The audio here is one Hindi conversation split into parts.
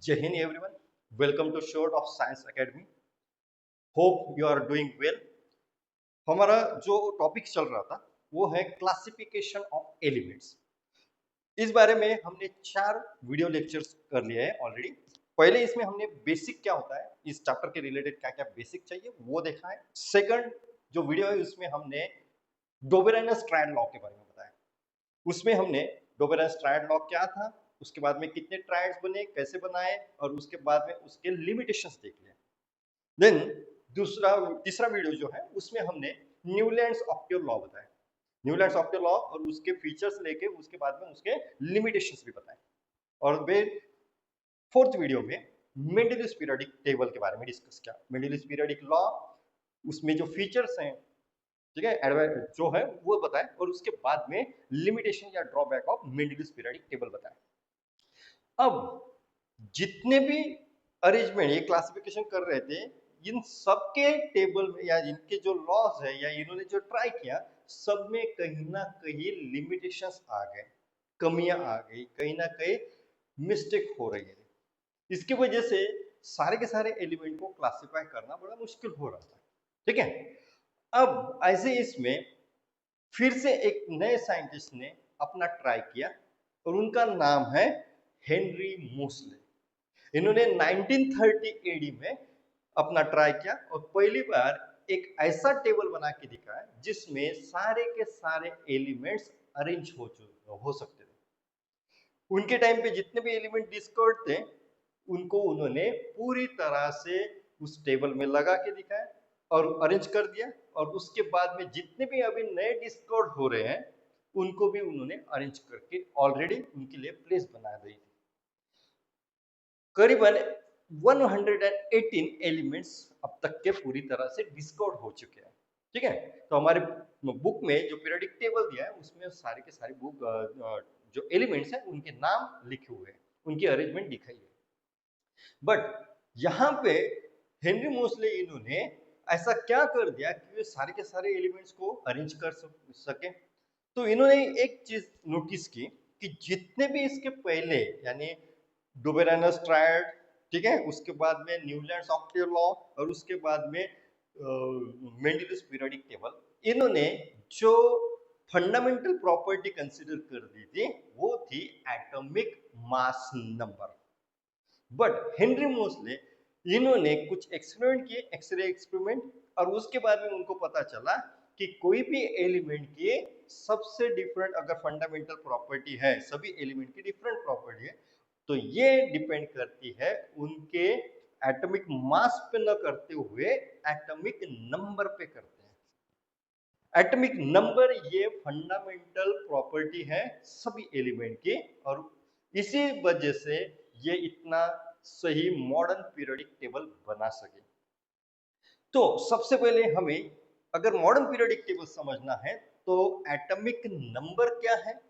जय हिंद everyone, welcome to short of science academy. Hope you are doing well. हमारा जो टॉपिक चल रहा था वो है क्लासिफिकेशन ऑफ एलिमेंट्स। इस बारे में हमने 4 वीडियो लेक्चर्स कर लिए हैं ऑलरेडी। पहले इसमें हमने बेसिक क्या होता है, इस चैप्टर के रिलेटेड क्या क्या बेसिक चाहिए वो देखा है। सेकंड जो वीडियो है उसमें हमने डोबेरेनस-स्ट्रैंड लॉ के बारे में बताया। उसमें हमने डोबेरेनस-स्ट्रैंड लॉ क्या था, उसके बाद में कितने ट्रायड्स बने, कैसे बनाए, और उसके बाद में उसके लिमिटेशंस देख लिए। देन तीसरा वीडियो जो है उसमें हमने न्यूलैंड्स ऑक्टेव लॉ बताया। न्यूलैंड्स ऑक्टेव लॉ और उसके फीचर्स लेके उसके बाद में उसके लिमिटेशंस भी बताए। और फिर फोर्थ वीडियो में मेंडलीव पीरियोडिक टेबल के बारे में डिस्कस किया। मेंडलीव पीरियोडिक लॉ, उसमें जो फीचर्स हैं, ठीक है, जो है वो बताए, और उसके बाद में लिमिटेशन या drawback of Mendeleev periodic table बताए। अब जितने भी अरेंजमेंट ये क्लासिफिकेशन कर रहे थे, इन सबके टेबल में या इनके जो लॉज है या इन्होंने जो ट्राई किया, सब में कहीं ना कहीं लिमिटेशंस आ गए, कमियां आ गई, कहीं ना कहीं मिस्टेक हो रही है। इसकी वजह से सारे के सारे एलिमेंट को क्लासिफाई करना बड़ा मुश्किल हो रहा था। ठीक है, अब ऐसे इसमें फिर से एक नए साइंटिस्ट ने अपना ट्राई किया और उनका नाम है हेनरी मोसले। इन्होंने 1930 एडी में अपना ट्राई किया और पहली बार एक ऐसा टेबल बना के दिखाया जिसमें सारे के सारे एलिमेंट्स अरेंज हो सकते थे। उनके टाइम पे जितने भी एलिमेंट डिस्कवर्ड थे उनको उन्होंने पूरी तरह से उस टेबल में लगा के दिखाया और अरेंज कर दिया, और उसके बाद में जितने भी अभी नए डिस्कवर्ड हो रहे हैं उनको भी उन्होंने अरेंज करके ऑलरेडी उनके लिए प्लेस बना दी थी। करीबन 118 एलिमेंट्स अब तक के पूरी तरह से डिस्कवर्ड हो चुके हैं। ठीक है, तो हमारे बुक में जो पीरियोडिक टेबल दिया है उसमें सारे के सारे बुक जो एलिमेंट्स हैं उनके नाम लिखे हुए हैं, उनकी अरेंजमेंट दिखाई है। बट यहाँ पे हेनरी मोसले इन्होंने ऐसा क्या कर दिया कि वे सारे के सारे एलिमेंट्स को अरेंज कर सके। तो इन्होंने एक चीज नोटिस की कि जितने भी इसके पहले यानी डुबेरेनस ट्रायड, ठीक है, उसके बाद में न्यूलैंड्स ऑक्टेव लॉ और उसके बाद में मेंडलीव पीरियोडिक टेबल, इन्होंने जो फंडामेंटल प्रॉपर्टी कंसीडर कर दी थी वो थी atomic mass number. But Henry Moseley इन्होंने कुछ एक्सपेरिमेंट किए, एक्सरे एक्सपेरिमेंट, और उसके बाद में उनको पता चला कि कोई भी एलिमेंट की सबसे डिफरेंट अगर फंडामेंटल प्रॉपर्टी है, सभी एलिमेंट की डिफरेंट प्रॉपर्टी है, तो ये डिपेंड करती है उनके एटॉमिक मास पे न करते हुए एटॉमिक नंबर पे करते हैं। एटॉमिक नंबर ये फंडामेंटल प्रॉपर्टी है सभी एलिमेंट की, और इसी वजह से ये इतना सही मॉडर्न पीरियोडिक टेबल बना सके। तो सबसे पहले हमें अगर मॉडर्न पीरियोडिक टेबल समझना है तो एटॉमिक नंबर क्या है।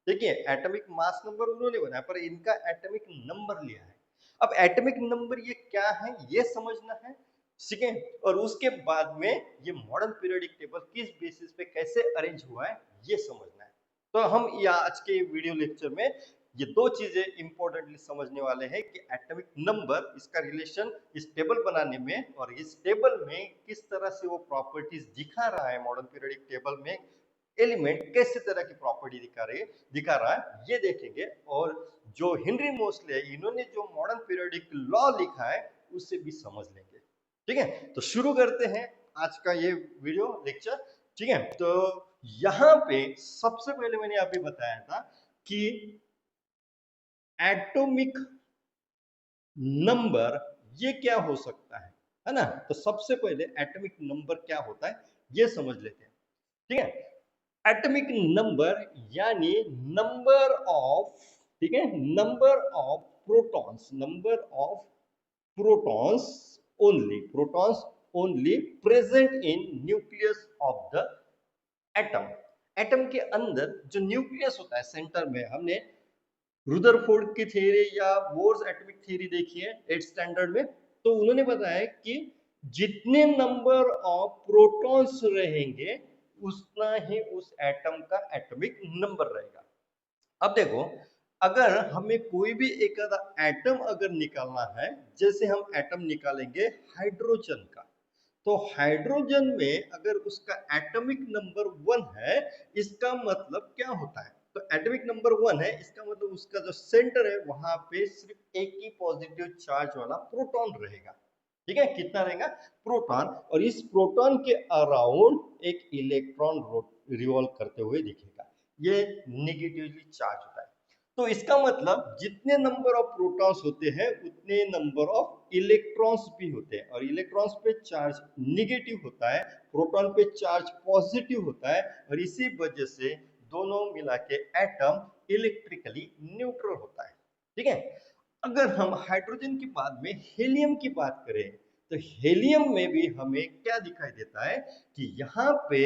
देखिए, एटॉमिक मास नंबर उन्होंने बनाया पर इनका एटॉमिक नंबर लिया है। अब एटॉमिक नंबर ये क्या है ये समझना है, ठीक है, और उसके बाद में ये मॉडर्न पीरियोडिक टेबल किस बेसिस पे कैसे अरेंज हुआ है ये समझना है। तो हम या आज के वीडियो लेक्चर में ये दो चीजें इंपॉर्टेंटली समझने वाले हैं कि एटॉमिक नंबर, इसका रिलेशन इस टेबल बनाने में और इस टेबल में किस तरह से वो प्रॉपर्टीज दिखा रहा है, मॉडर्न पीरियोडिक टेबल में एलिमेंट कैसे तरह की प्रॉपर्टी दिखा रहा है ये देखेंगे। और जो हेनरी मोसले इन्होंने जो मॉडर्न पीरियोडिक लॉ लिखा है उसे भी समझ लेंगे। ठीक है, तो शुरू करते हैं आज का ये वीडियो लेक्चर। ठीक है, तो यहाँ पे सबसे पहले मैंने अभी बताया था कि एटॉमिक नंबर ये क्या हो सकता है ना। तो सबसे पहले एटॉमिक नंबर क्या होता है ये समझ लेते हैं। ठीक है, एटॉमिक नंबर यानी नंबर ऑफ, ठीक है, number of protons, number of protons only present in nucleus of the atom. Atom के अंदर जो न्यूक्लियस होता है सेंटर में, हमने रुदरफोर्ड की थ्योरी या बोर्स एटॉमिक थ्योरी देखी है 8th स्टैंडर्ड में, तो उन्होंने बताया कि जितने नंबर ऑफ प्रोटॉन्स रहेंगे उतना ही उस एटम का एटॉमिक नंबर रहेगा। अब देखो, अगर हमें कोई भी एक आधा एटम अगर निकालना है, जैसे हम एटम निकालेंगे हाइड्रोजन का, तो हाइड्रोजन में अगर उसका एटॉमिक नंबर 1 है, इसका मतलब क्या होता है? तो एटॉमिक नंबर 1 है, इसका मतलब उसका जो सेंटर है वहां पे सिर्फ एक ही पॉजिटिव चार्ज वाला प्रोटॉन रहेगा। ठीक है, कितना रहेगा? प्रोटॉन। और इस प्रोटॉन के अराउंड एक इलेक्ट्रॉन रिवॉल्व करते हुए दिखेगा, ये नेगेटिवली चार्ज होता है। तो इसका मतलब जितने नंबर ऑफ प्रोटॉन्स होते हैं उतने नंबर ऑफ इलेक्ट्रॉन्स भी होते हैं, और इलेक्ट्रॉन्स पे चार्ज नेगेटिव होता है, प्रोटॉन पे चार्ज पॉजिटिव होता है, और इसी वजह से दोनों मिला के एटम इलेक्ट्रिकली न्यूट्रल होता है। ठीक है, अगर हम हाइड्रोजन के बाद में हीलियम की बात करें, तो हीलियम में भी हमें क्या दिखाई देता है कि यहाँ पे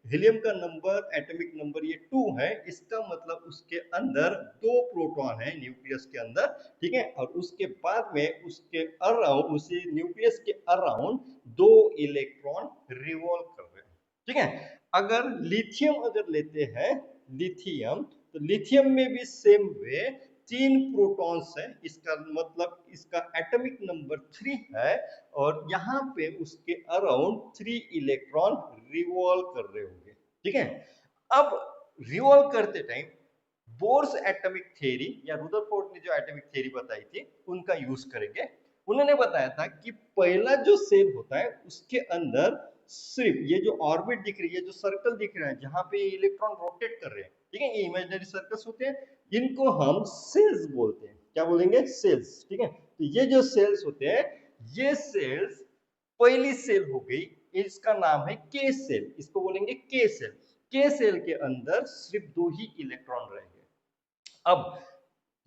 हीलियम का नंबर, एटॉमिक नंबर ये 2 है, इसका मतलब उसके अंदर 2 प्रोटॉन है न्यूक्लियस के अंदर। ठीक है, और उसके बाद में उसके अराउंड, उसी न्यूक्लियस के अराउंड 2 इलेक्ट्रॉन रिवॉल्व कर रहे हैं। ठीक है, अगर लिथियम अगर लेते हैं, लिथियम, तो लिथियम में भी सेम वे 3 प्रोटॉन्स है, इसका मतलब इसका एटॉमिक नंबर 3 है, और यहाँ पे उसके अराउंड 3 इलेक्ट्रॉन रिवॉल्व कर रहे होंगे। ठीक है, अब रिवॉल्व करते टाइम बोर्स एटॉमिक थ्योरी या रुदरफोर्ड ने जो एटॉमिक थ्योरी बताई थी उनका यूज करेंगे। उन्होंने बताया था कि पहला जो सेल होता है उसके अंदर सिर्फ ये जो ऑर्बिट दिख रही है, जो सर्कल दिख रहा है जहां पे इलेक्ट्रॉन रोटेट कर रहे हैं, ठीक है, ये इमेजिनरी सर्कल्स होते हैं, इनको हम सेल्स बोलते हैं। क्या बोलेंगे? सेल्स। ठीक है, तो ये जो सेल्स होते हैं, ये सेल्स, पहली सेल हो गई, इसका नाम है के सेल, इसको बोलेंगे के सेल। के सेल के अंदर सिर्फ 2 ही इलेक्ट्रॉन रहेंगे। अब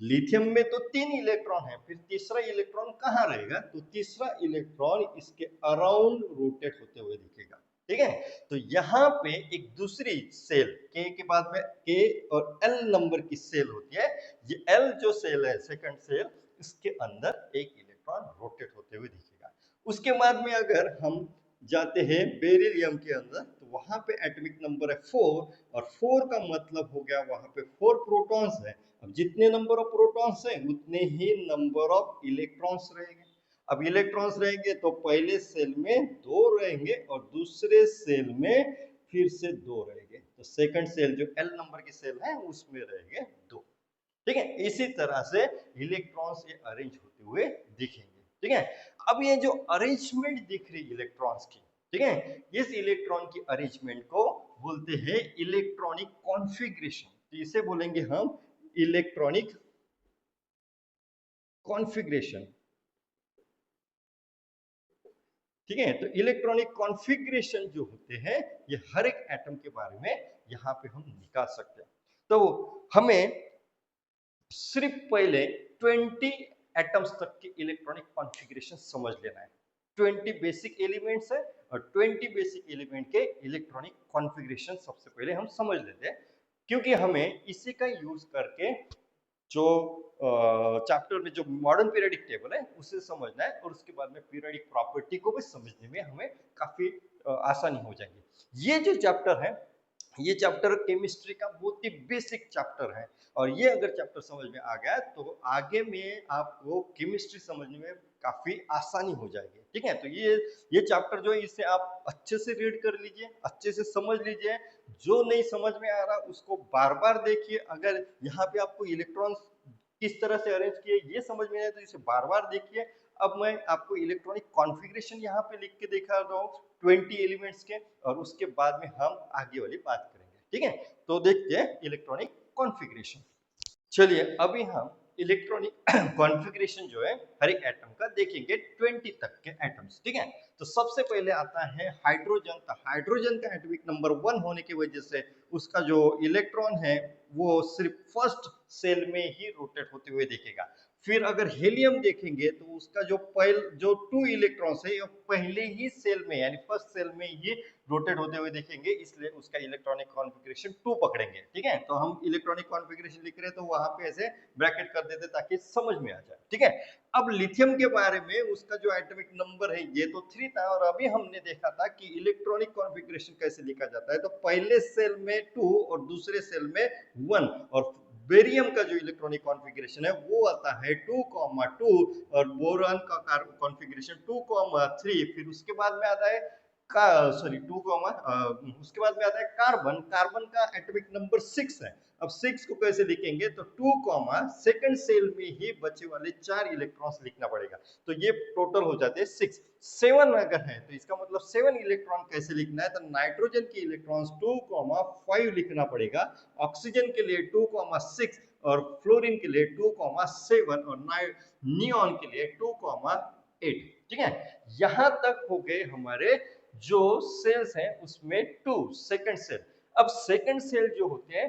लिथियम में तो 3 इलेक्ट्रॉन है, फिर तीसरा इलेक्ट्रॉन कहाँ रहेगा? तो तीसरा इलेक्ट्रॉन इसके अराउंड रोटेट होते हुए दिखेगा। ठीक है, तो यहाँ पे एक दूसरी सेल के बाद में के और एल नंबर की सेल होती है, ये एल जो सेल है, सेकंड सेल, इसके अंदर एक इलेक्ट्रॉन रोटेट होते हुए दिखेगा। उसके बाद में अगर हम जाते हैं बेरिलियम के अंदर, तो वहां पे एटॉमिक नंबर है 4, और 4 का मतलब हो गया वहां पे 4 प्रोटॉन्स है। अब जितने नंबर ऑफ प्रोटॉन्स हैं उतने ही नंबर ऑफ इलेक्ट्रॉन्स रहेंगे। अब इलेक्ट्रॉन्स रहेंगे तो पहले सेल में 2 रहेंगे और दूसरे सेल में फिर से 2 रहेंगे, तो सेकंड सेल जो एल नंबर की सेल है उसमें रहेंगे 2। ठीक है, इसी तरह से इलेक्ट्रॉन्स ये अरेंज होते हुए दिखेंगे। ठीक है, अब ये जो अरेंजमेंट दिख रही इलेक्ट्रॉन्स की, ठीक है, इस इलेक्ट्रॉन की अरेंजमेंट को बोलते हैं इलेक्ट्रॉनिक कॉन्फ़िगरेशन। तो इसे बोलेंगे हम इलेक्ट्रॉनिक कॉन्फ़िगरेशन। ठीक है, तो इलेक्ट्रॉनिक कॉन्फ़िगरेशन जो होते हैं, ये हर एक एटम के बारे में यहाँ पे हम निकाल सकते हैं। तो हमें सिर्फ पहले 20 एटम्स तक के इलेक्ट्रॉनिक कॉन्फ़िगरेशन समझ लेना है। 20 बेसिक एलिमेंट्स है, और 20 बेसिक एलिमेंट के इलेक्ट्रॉनिक कॉन्फ़िगरेशन सबसे पहले हम समझ लेते हैं, क्योंकि हमें इसी का यूज करके जो चैप्टर में जो मॉडर्न पीरियोडिक टेबल है उसे समझना है, और उसके बाद में पीरियोडिक प्रॉपर्टी को भी समझने में हमें काफी आसानी हो जाएगी। ये जो चैप्टर है, ये चैप्टर केमिस्ट्री का बहुत ही बेसिक चैप्टर है, और ये अगर चैप्टर समझ में आ गया तो आगे में आपको केमिस्ट्री समझने में काफी आसानी हो जाएगी। ठीक है, तो ये चैप्टर जो है इसे आप अच्छे से रीड कर लीजिए, अच्छे से समझ लीजिए। जो नहीं समझ में आ रहा उसको बार बार देखिए। अगर यहाँ पे आपको इलेक्ट्रॉन्स किस तरह से अरेंज किए ये समझ में आए तो इसे बार बार देखिए। अब मैं आपको इलेक्ट्रॉनिक कॉन्फ़िगरेशन यहाँ पे लिख के दिखा रहा हूँ 20 एलिमेंट्स के, और उसके बाद में हम आगे वाली बात करेंगे। ठीक है, तो देखते हैं इलेक्ट्रॉनिक कॉन्फ़िगरेशन। चलिए अभी हम इलेक्ट्रॉनिक कॉन्फ़िगरेशन जो है हर एक एटम का देखेंगे, 20 तक के एटम्स। ठीक है, तो सबसे पहले आता है हाइड्रोजन। तो हाइड्रोजन का एटॉमिक नंबर 1 होने की वजह से उसका जो इलेक्ट्रॉन है वो सिर्फ फर्स्ट सेल में ही रोटेट होते हुए दिखेगा। फिर अगर हीलियम देखेंगे तो उसका जो 2 इलेक्ट्रॉन्स है ये पहले ही सेल में यानी फर्स्ट सेल में ही रोटेट होते हुए देखेंगे, इसलिए उसका इलेक्ट्रॉनिक कॉन्फ़िगरेशन 2 पकड़ेंगे। ठीक है, तो हम इलेक्ट्रॉनिक कॉन्फ़िगरेशन लिख रहे हैं तो वहां पे ऐसे ब्रैकेट कर देते ताकि समझ में आ जाए। ठीक है, अब लिथियम के बारे में उसका जो एटॉमिक नंबर है ये तो 3 था, और अभी हमने देखा था कि इलेक्ट्रॉनिक कॉन्फ़िगरेशन कैसे लिखा जाता है। तो पहले सेल में 2 और दूसरे सेल में 1, और बेरियम का जो इलेक्ट्रॉनिक कॉन्फ़िगरेशन है वो आता है 2,2 और बोरॉन का कॉन्फ़िगरेशन 2,3। फिर उसके बाद में आता है का सॉरी 2, उसके बाद में आता है कार्बन। कार्बन का एटॉमिक नंबर 6 है। अब 6 को कैसे लिखेंगे, तो 2, सेकंड सेल में ही बचे वाले 4 इलेक्ट्रॉन्स लिखना पड़ेगा, तो ये टोटल हो जाते हैं 6। 7 अगर है तो इसका मतलब 7 इलेक्ट्रॉन कैसे लिखना है, तो नाइट्रोजन के इलेक्ट्रॉन्स 2, 5 लिखना पड़ेगा, ऑक्सीजन के लिए 2, 6 और फ्लोरीन के लिए 2, 7 और नियॉन के लिए 2, 8। ठीक है, यहां तक हो गए हमारे जो सेल्स हैं उसमें 2 सेकंड सेल। अब सेकंड सेल जो होते हैं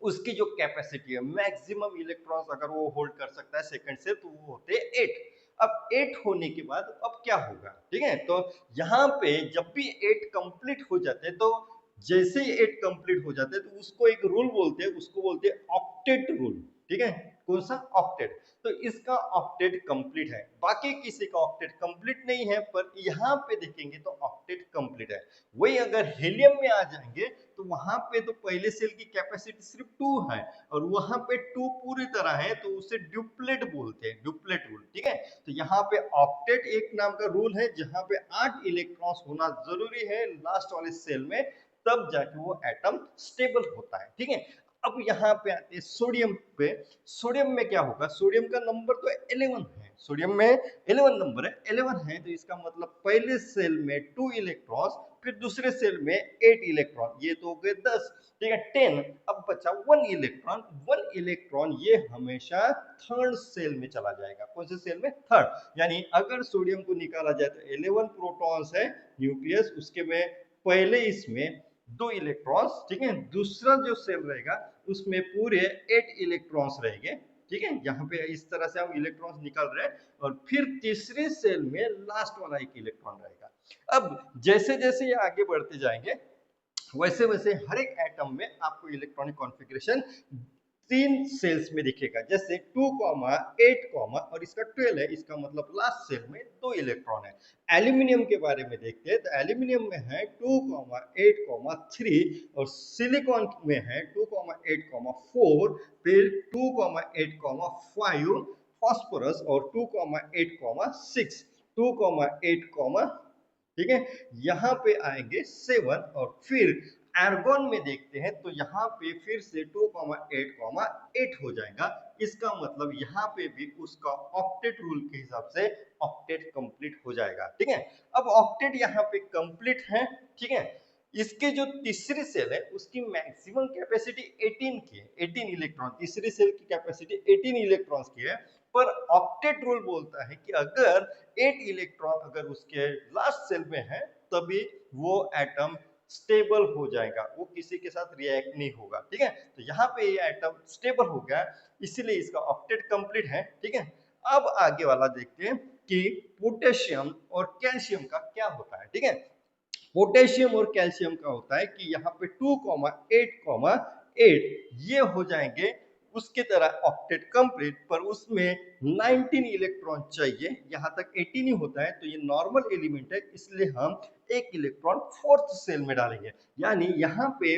उसकी जो कैपेसिटी है, मैक्सिमम इलेक्ट्रॉन्स अगर वो होल्ड कर सकता है सेकंड सेल, तो वो होते हैं 8। अब 8 होने के बाद अब क्या होगा, ठीक है, तो यहाँ पे जब भी 8 कंप्लीट हो जाते हैं, तो जैसे ही 8 कंप्लीट हो जाते हैं तो उसको एक रूल बोलते हैं, उसको बोलते हैं ऑक्टेट रूल। ठीक है, कौन सा, ऑक्टेट। तो इसका ऑक्टेट कंप्लीट है, बाकी किसी का ऑक्टेट कंप्लीट नहीं है, पर यहाँ पे देखेंगे तो ऑक्टेट कंप्लीट है। वही अगर हीलियम में आ जाएंगे तो वहां पे तो पहले सेल की कैपेसिटी सिर्फ 2 है और वहां पे 2 पूरी तरह है, तो उसे ड्यूप्लेट बोलते हैं, ड्यूप्लेट रूल। ठीक है, तो यहाँ पे ऑक्टेट एक नाम का रूल है जहां पे 8 इलेक्ट्रॉन्स होना जरूरी है लास्ट वाले सेल में, तब जाके वो एटम स्टेबल होता है। ठीक है, अब यहाँ पे आते हैं सोडियम पे। सोडियम में क्या होगा, सोडियम का नंबर तो 11 है, सोडियम में 11 नंबर है, 11 है, तो इसका मतलब पहले सेल में 2 इलेक्ट्रॉन्स, फिर दूसरे सेल में 8 इलेक्ट्रॉन, ये तो हो गए 10। ठीक है, 10। अब बचा 1 इलेक्ट्रॉन। 1 इलेक्ट्रॉन ये हमेशा थर्ड सेल में चला जाएगा। कौन से सेल में, थर्ड। यानी अगर सोडियम को निकाला जाए तो 11 प्रोटॉन्स है न्यूक्लियस, उसके में पहले इसमें 2 इलेक्ट्रॉन्स, ठीक है, दूसरा जो सेल रहेगा उसमें पूरे 8 इलेक्ट्रॉन्स रहेंगे। ठीक है, यहाँ पे इस तरह से हम इलेक्ट्रॉन्स निकाल रहे हैं, और फिर तीसरे सेल में लास्ट वाला एक इलेक्ट्रॉन रहेगा। अब जैसे जैसे ये आगे बढ़ते जाएंगे वैसे वैसे हर एक एटम में आपको इलेक्ट्रॉनिक कॉन्फ़िगरेशन 3 सेल्स में दिखेगा, जैसे 2, 8, और इसका 12 है, इसका मतलब लास्ट सेल में 2 इलेक्ट्रॉन है। एल्यूमिनियम के बारे में देखते हैं, तो एल्यूमिनियम में है 2, 8, 3 और सिलिकॉन में है 2, 8, 4, फिर 2, 8, 5 फास्फोरस और 2, 8, 6, 2, 8, ठीक है, यहाँ पे आएंगे 7। और फिर आर्गन में देखते हैं तो यहाँ पे फिर से 2, 8, 8 हो जाएगा। इसका मतलब यहाँ पे भी उसका ऑक्टेट रूल के हिसाब से ऑक्टेट कंप्लीट हो जाएगा। ठीक है, अब ऑक्टेट यहाँ पे कंप्लीट है। ठीक है, इसके जो तीसरी सेल है उसकी मैक्सिमम कैपेसिटी 18 की है, 18 इलेक्ट्रॉन। तीसरी सेल की कैपेसिटी 18 इलेक्ट्रॉन्स की है, पर ऑक्टेट रूल बोलता है कि अगर 8 इलेक्ट्रॉन अगर उसके लास्ट सेल में है तभी वो एटम स्टेबल हो जाएगा, वो किसी के साथ रिएक्ट नहीं होगा। ठीक है, तो यहाँ पे ये एटम स्टेबल हो गया, इसीलिए इसका ऑक्टेट कंप्लीट है। ठीक है, अब आगे वाला देखते हैं कि पोटेशियम और कैल्शियम का क्या होता है। ठीक है, पोटेशियम और कैल्शियम का होता है कि यहाँ पे 2, 8, 8 ये हो जाएंगे उसके तरह ऑक्टेट कंप्लीट, पर उसमें 19 इलेक्ट्रॉन चाहिए, यहाँ तक 18 ही होता है, तो ये नॉर्मल एलिमेंट है, इसलिए हम एक इलेक्ट्रॉन फोर्थ सेल में डालेंगे। यानी यहाँ पे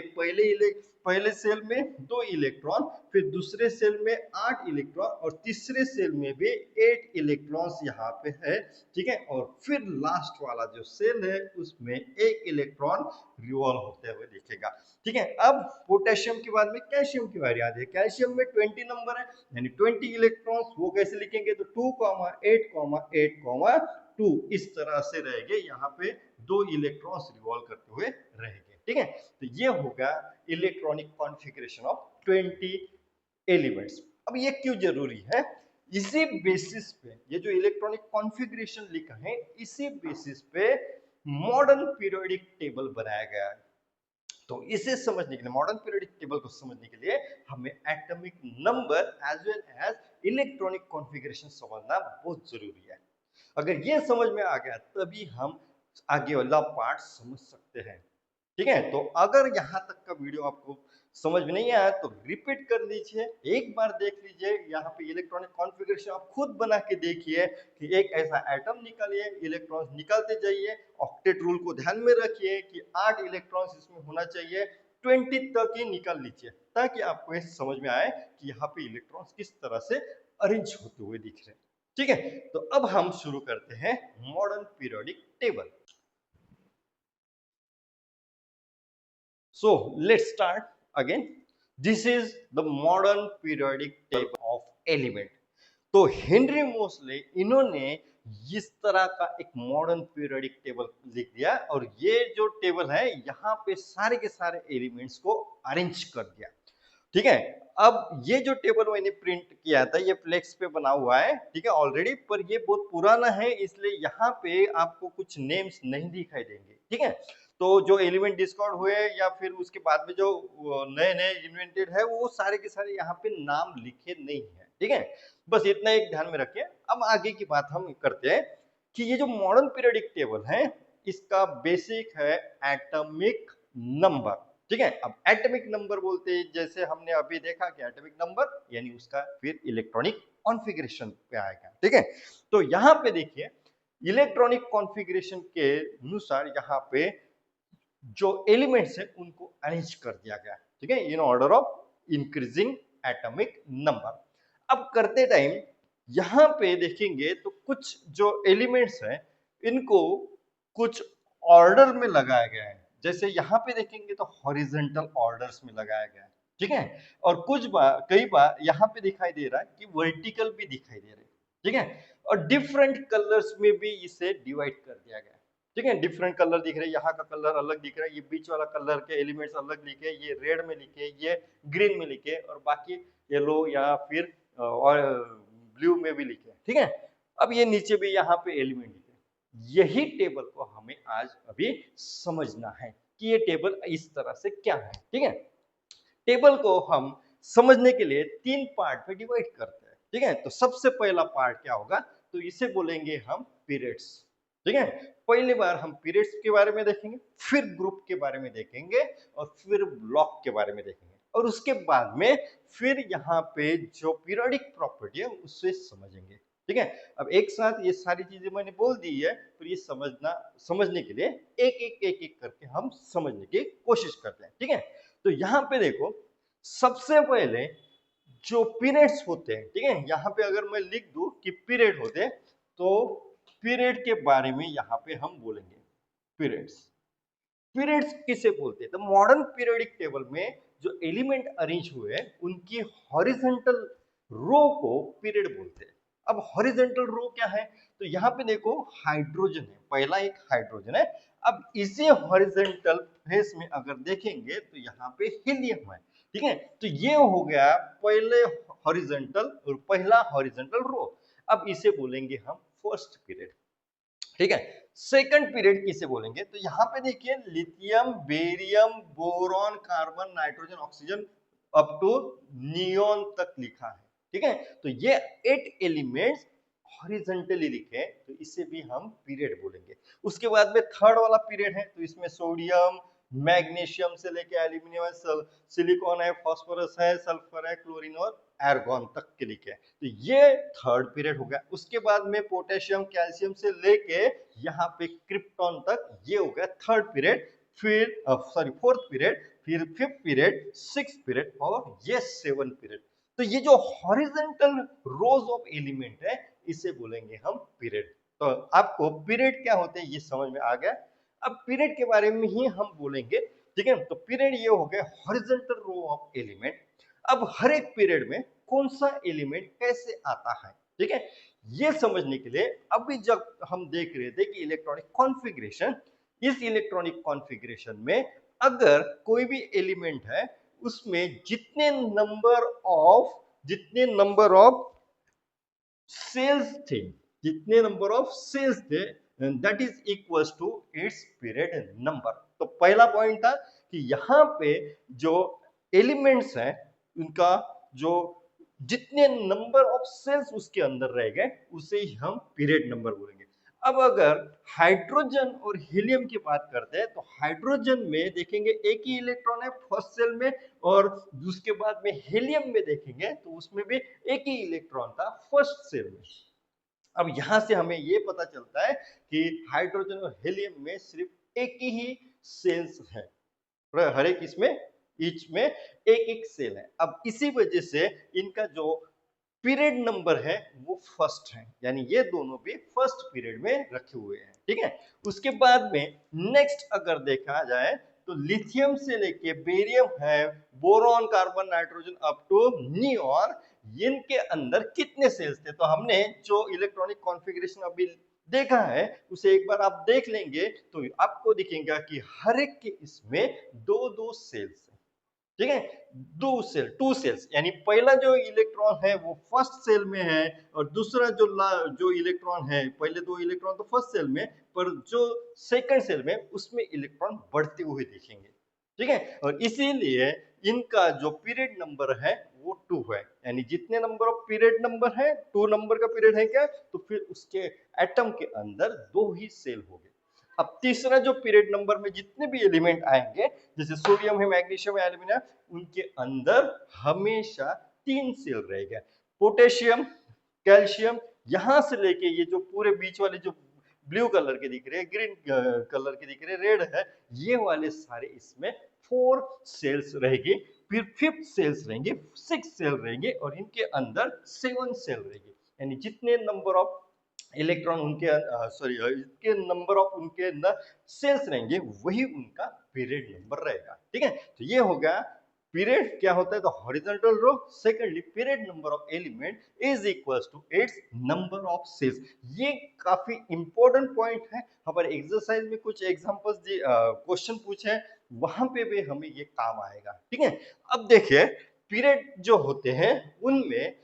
पहले सेल में 2 इलेक्ट्रॉन, फिर दूसरे सेल में 8 इलेक्ट्रॉन और तीसरे सेल में भी 8 इलेक्ट्रॉन्स यहाँ पे है। ठीक है, और फिर लास्ट वाला जो सेल है उसमें एक इलेक्ट्रॉन रिवॉल्व होते हुए दिखेगा। ठीक है, अब पोटेशियम के बाद में कैल्शियम की बारी आती है। कैल्शियम में 20 नंबर है, यानी 20 इलेक्ट्रॉन्स, वो कैसे लिखेंगे, तो 2, 8, 8, 2 इस तरह से रहेंगे, यहाँ पे 2 इलेक्ट्रॉन्स रिवॉल्व करते हुए रहेंगे। ठीक है, तो ये होगा इलेक्ट्रॉनिक कॉन्फ़िगरेशन ऑफ 20 एलिमेंट्स। अब ये क्यों जरूरी है, इसी बेसिस पे ये जो इलेक्ट्रॉनिक कॉन्फ़िगरेशन लिखा है, इसी बेसिस पे मॉडर्न पीरियोडिक टेबल बनाया गया है। तो इसे समझने के लिए, मॉडर्न पीरियोडिक टेबल को समझने के लिए हमें atomic number as well as electronic configuration समझना बहुत जरूरी है। अगर ये समझ में आ गया तभी हम आगे वाला पार्ट समझ सकते हैं। ठीक है, तो अगर यहाँ तक का वीडियो आपको समझ में नहीं आया तो रिपीट कर लीजिए, एक बार देख लीजिए, यहाँ पे इलेक्ट्रॉनिक कॉन्फ़िगरेशन आप खुद बना के देखिए कि एक ऐसा एटम निकालिए, इलेक्ट्रॉन्स निकालते जाइए, ऑक्टेट रूल को ध्यान में रखिए कि 8 इलेक्ट्रॉन्स इसमें होना चाहिए, 20 तक ही निकाल लीजिए ताकि आपको ये समझ में आए कि यहाँ पे इलेक्ट्रॉन्स किस तरह से अरेंज होते हुए दिख रहे हैं। ठीक है, तो अब हम शुरू करते हैं modern periodic table. So let's start again. This is the modern periodic table of element. तो हेनरी मोसले इन्होंने इस तरह का एक मॉडर्न पीरियोडिक टेबल लिख दिया और ये जो टेबल है यहाँ पे सारे के सारे एलिमेंट्स को अरेंज कर दिया। ठीक है, अब ये जो टेबल मैंने प्रिंट किया था ये फ्लेक्स पे बना हुआ है, ठीक है ऑलरेडी, पर ये बहुत पुराना है इसलिए यहाँ पे आपको कुछ नेम्स नहीं दिखाई देंगे। ठीक है, तो जो एलिमेंट डिस्कवर्ड हुए या फिर उसके बाद में जो नए नए इन्वेंटेड है वो सारे के सारे यहाँ पे नाम लिखे नहीं है। ठीक है, बस इतना एक ध्यान में रखिए। अब आगे की बात हम करते हैं कि ये जो मॉडर्न पीरियोडिक टेबल है इसका बेसिक है एटॉमिक नंबर। ठीक है, अब एटॉमिक नंबर बोलते हैं जैसे हमने अभी देखा कि एटॉमिक नंबर यानी उसका फिर इलेक्ट्रॉनिक कॉन्फ़िगरेशन पे आएगा। ठीक है, तो यहाँ पे देखिए इलेक्ट्रॉनिक कॉन्फ़िगरेशन के अनुसार यहाँ पे जो एलिमेंट्स है उनको अरेंज कर दिया गया। ठीक है, in order of increasing atomic number. अब करते टाइम यहाँ पे देखेंगे तो कुछ जो एलिमेंट्स हैं इनको कुछ ऑर्डर में लगाया गया है। जैसे यहाँ पे देखेंगे तो हॉरिजॉन्टल ऑर्डर्स में लगाया गया है। ठीक है, और कुछ बार कई बार यहाँ पे दिखाई दे रहा है कि वर्टिकल भी दिखाई दे रहे हैं। ठीक है, और डिफरेंट कलर्स में भी इसे डिवाइड कर दिया गया है। ठीक है, डिफरेंट कलर दिख रहे हैं, यहाँ का कलर अलग दिख रहा है, ये बीच वाला कलर के एलिमेंट्स अलग लिखे, ये रेड में लिखे, ये ग्रीन में लिखे और बाकी येलो या फिर और ब्लू में भी लिखे। ठीक है, अब ये नीचे भी यहाँ पे एलिमेंट लिखे। यही टेबल को हमें आज अभी समझना है कि ये टेबल इस तरह से क्या है। ठीक है, टेबल को हम समझने के लिए 3 पार्ट में डिवाइड करते हैं। ठीक है, तो सबसे पहला पार्ट क्या होगा, तो इसे बोलेंगे हम पीरियड्स। ठीक है, पहली बार हम पीरियड्स के बारे में देखेंगे, फिर ग्रुप के बारे में देखेंगे और फिर ब्लॉक के बारे में देखेंगे और उसके बाद में फिर यहाँ पे जो पीरियोडिक प्रॉपर्टी है उसे समझेंगे। ठीक है, अब एक साथ ये सारी चीजें मैंने बोल दी है, तो ये समझने के लिए एक करके हम समझने की कोशिश करते हैं। ठीक है, तो यहाँ पे देखो सबसे पहले जो पीरियड्स होते हैं, ठीक है, यहाँ पे अगर मैं लिख दूं कि पीरियड होते हैं तो पीरियड के बारे में यहाँ पे हम बोलेंगे पीरियड्स। पीरियड्स किसे बोलते हैं, तो मॉडर्न पीरियोडिक टेबल में जो एलिमेंट अरेंज हुए हैं उनकी हॉरिजॉन्टल रो को पीरियड बोलते हैं। अब हॉरिजॉन्टल रो क्या है, तो यहाँ पे देखो हाइड्रोजन है, पहला एक हाइड्रोजन है। अब इसी हॉरिजॉन्टल फेस में अगर देखेंगे तो यहाँ पे हीलियम है। ठीक है, तो ये हो गया पहला हॉरिजॉन्टल रो। अब इसे बोलेंगे हम फर्स्ट पीरियड। ठीक है, सेकंड पीरियड किसे बोलेंगे, तो यहाँ पे देखिए lithium, barium, boron, carbon, nitrogen, oxygen up to neon तक लिखा है। ठीक है, तो ये 8 एलिमेंट्स हॉरिजॉन्टली लिखे तो इसे भी हम पीरियड बोलेंगे। उसके बाद में थर्ड वाला पीरियड है, तो इसमें सोडियम, मैग्नीशियम से लेके एल्यूमिनियम है, सिलिकॉन है, फास्फोरस है, सल्फर है, क्लोरीन और आर्गन तक के लिखे। तो ये थर्ड पीरियड हो गया। उसके बाद में पोटेशियम, कैल्शियम से लेके यहाँ पे क्रिप्टॉन तक, ये हो गया थर्ड पीरियड। फिर फोर्थ पीरियड, फिर फिफ्थ पीरियड, सिक्स पीरियड और ये सेवन पीरियड। तो ये जो हॉरिजॉन्टल रोज ऑफ एलिमेंट है इसे बोलेंगे हम पीरियड। तो आपको पीरियड क्या होते हैं ये समझ में आ गया। अब पीरियड के बारे में ही हम बोलेंगे। ठीक है, तो पीरियड ये हो गया हॉरिजॉन्टल रो ऑफ एलिमेंट। अब हर एक पीरियड में कौन सा एलिमेंट कैसे आता है, ठीक है, ये समझने के लिए अभी जब हम देख रहे थे कि इलेक्ट्रॉनिक कॉन्फ़िगरेशन, इस इलेक्ट्रॉनिक कॉन्फ़िगरेशन में अगर कोई भी एलिमेंट है उसमें जितने नंबर ऑफ सेल्स थे, जितने नंबर ऑफ सेल्स थे that is equals to its period number. तो पहला पॉइंट था कि यहाँ पे जो एलिमेंट्स हैं उनका जो जितने नंबर ऑफ सेल्स उसके अंदर रह गए उसे ही हम पीरियड नंबर बोलेंगे। अब अगर हाइड्रोजन और हीलियम की बात करते हैं तो हाइड्रोजन में देखेंगे एक ही इलेक्ट्रॉन है फर्स्ट सेल में, और उसके बाद में हीलियम में देखेंगे तो उसमें भी एक ही इलेक्ट्रॉन था फर्स्ट सेल में। अब यहां से हमें यह पता चलता है कि हाइड्रोजन और हीलियम में सिर्फ एक ही सेल्स है, हर एक इसमें ईच में एक एक सेल है। अब इसी वजह से इनका जो पीरियड नंबर है वो फर्स्ट है, यानी ये दोनों भी फर्स्ट पीरियड में रखे हुए हैं, ठीक है। उसके बाद में नेक्स्ट अगर देखा जाए तो लिथियम से लेके बेरियम है, boron, carbon, nitrogen up to neon, इनके अंदर कितने सेल्स थे। तो हमने जो इलेक्ट्रॉनिक कॉन्फ़िगरेशन अभी देखा है उसे एक बार आप देख लेंगे तो आपको दिखेगा कि हर एक के इसमें दो दो सेल्स, ठीक है, दो सेल, टू सेल्स, यानी पहला जो इलेक्ट्रॉन है वो फर्स्ट सेल में है और दूसरा जो इलेक्ट्रॉन है, पहले दो इलेक्ट्रॉन तो फर्स्ट सेल में, पर जो सेकंड सेल में उसमें इलेक्ट्रॉन बढ़ते हुए दिखेंगे, ठीक है। और इसीलिए इनका जो पीरियड नंबर है वो 2 है, यानी जितने नंबर ऑफ पीरियड नंबर है, 2 नंबर का पीरियड है क्या, तो फिर उसके एटम के अंदर दो ही सेल होंगे। अब तीसरा जो पीरियड नंबर में जितने भी एलिमेंट आएंगे, जैसे सोडियम है, मैग्नीशियम है, एल्यूमिनियम, उनके अंदर हमेशा 3 सेल रहेगा। पोटेशियम, कैल्शियम, यहां से लेके ये जो पूरे बीच वाले जो ब्लू कलर के दिख रहे हैं, ग्रीन कलर के दिख रहे हैं, रेड है, ये वाले सारे इसमें 4 सेल्स रहेंगे। फिर 5th सेल्स रहेंगे, 6 सेल रहेंगे और इनके अंदर 7 सेल रहेंगे, यानी जितने नंबर ऑफ इलेक्ट्रॉन उनके इसके नंबर ऑफ उनके अंदर सेल्स रहेंगे वही उनका पीरियड नंबर रहेगा, ठीक है। तो ये हो गया पीरियड क्या होता है, तो horizontal row. Secondly period number of element is equals to its number of shells. ये काफी इंपॉर्टेंट पॉइंट है, हमारे एक्सरसाइज में कुछ एग्जांपल्स क्वेश्चन पूछे हैं, वहां पे भी हमें ये काम आएगा, ठीक है। अब देखिए पीरियड जो होते हैं उनमें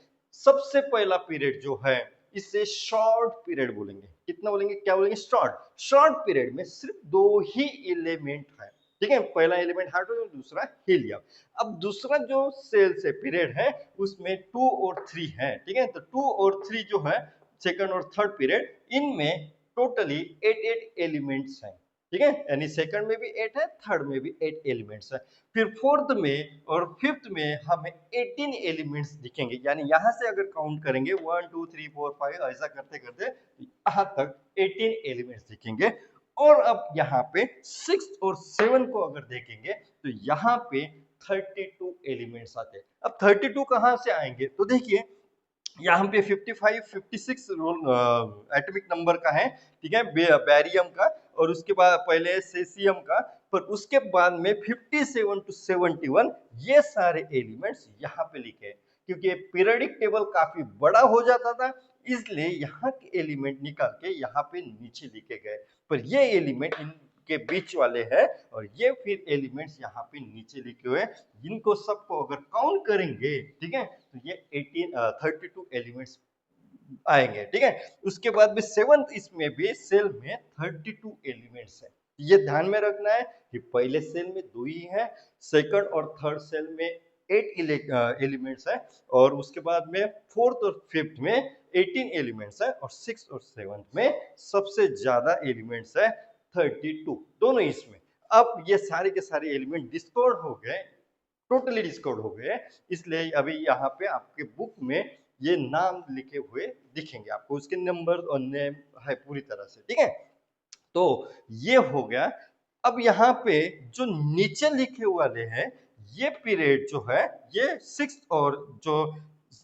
सबसे पहला पीरियड जो है इसे शॉर्ट पीरियड बोलेंगे। कितना बोलेंगे, क्या बोलेंगे, शॉर्ट। शॉर्ट पीरियड में सिर्फ दो ही एलिमेंट है, ठीक है, पहला एलिमेंट हाइड्रोजन, दूसरा हीलियम। अब दूसरा जो सेल से पीरियड है उसमें 2 और 3 है, ठीक है। तो 2 और 3 जो है सेकंड और थर्ड पीरियड, इनमें टोटली 8 एलिमेंट्स हैं, ठीक है, यानी सेकंड में भी 8 है, थर्ड में भी 8 एलिमेंट्स है। फिर फोर्थ में और फिफ्थ में हमें 18 एलिमेंट्स दिखेंगे, यानी यहां से अगर काउंट करेंगे 1 2 3 4 5 ऐसा करते करते यहां तक 18 एलिमेंट्स दिखेंगे। और अब यहाँ पे 6 और 7 को अगर देखेंगे तो यहाँ पे 32 एलिमेंट्स आते हैं। अब 32 कहां से आएंगे, तो देखिए यहाँ पे 55 56 एटॉमिक नंबर का है, ठीक है, बैरियम का, और उसके बाद पहले सेसियम का, पर उसके बाद में 57 टू 71 ये सारे एलिमेंट्स यहाँ पे लिखे हैं। क्योंकि पीरियडिक टेबल काफी बड़ा हो जाता था इसलिए यहाँ के एलिमेंट निकाल के यहाँ पे नीचे लिखे गए, पर ये एलिमेंट इनके बीच वाले हैं और ये फिर एलिमेंट्स यहाँ पे नीचे लिखे हुए हैं। जिनको सबको अगर काउंट करेंगे, ठीक है, तो ये 32 एलिमेंट्स आएंगे, ठीक है। उसके बाद में सेवंथ इसमें भी सेल में 32 एलिमेंट्स है। ये ध्यान में रखना है कि पहले सेल में 2 ही है, सेकंड और थर्ड सेल में 8 एलिमेंट्स है, और उसके बाद में फोर्थ और फिफ्थ में 18 एलिमेंट्स है, और सिक्स और सेवंथ में सबसे ज्यादा एलिमेंट्स है 32, दोनों इसमें। अब ये सारे के सारे एलिमेंट डिस्कॉर्ड हो गए, टोटली डिस्कॉर्ड हो गए, इसलिए अभी यहाँ पे आपके बुक में ये नाम लिखे हुए दिखेंगे आपको, उसके नंबर और नेम है पूरी तरह से, ठीक है। तो ये हो गया। अब यहाँ पे जो नीचे लिखे वाले हैं ये पीरियड जो है ये 6 और जो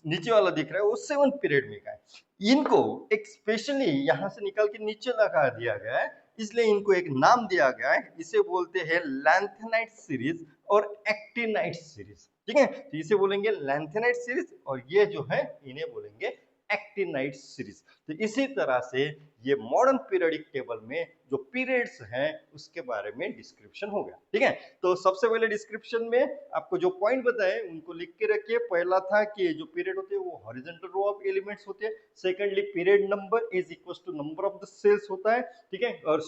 नीचे वाला दिख रहा है वो 7th पीरियड में का है। इनको एक स्पेशली यहाँ से निकाल के नीचे लगा दिया गया है, इसलिए इनको एक नाम दिया गया है, इसे बोलते हैं लैंथेनाइट सीरीज और एक्टिनाइट सीरीज, ठीक है। तो इसे बोलेंगे लैंथेनाइट सीरीज और ये जो है इन्हें बोलेंगे एक्टिनाइट सीरीज। तो इसी तरह से ये मॉडर्न पीरियडिक टेबल में जो पीरियड्स हैं उसके बारे में डिस्क्रिप्शन हो गया, ठीक है। तो सबसे पहले डिस्क्रिप्शन में आपको जो पॉइंट बताए उनको लिख के रखिए। पहला था कि जो पीरियड होते हैं वो हॉरिजॉन्टल रो ऑफ एलिमेंट्स होते हैं। Secondly period number is equal to number of the shells होता है, ठीक है। और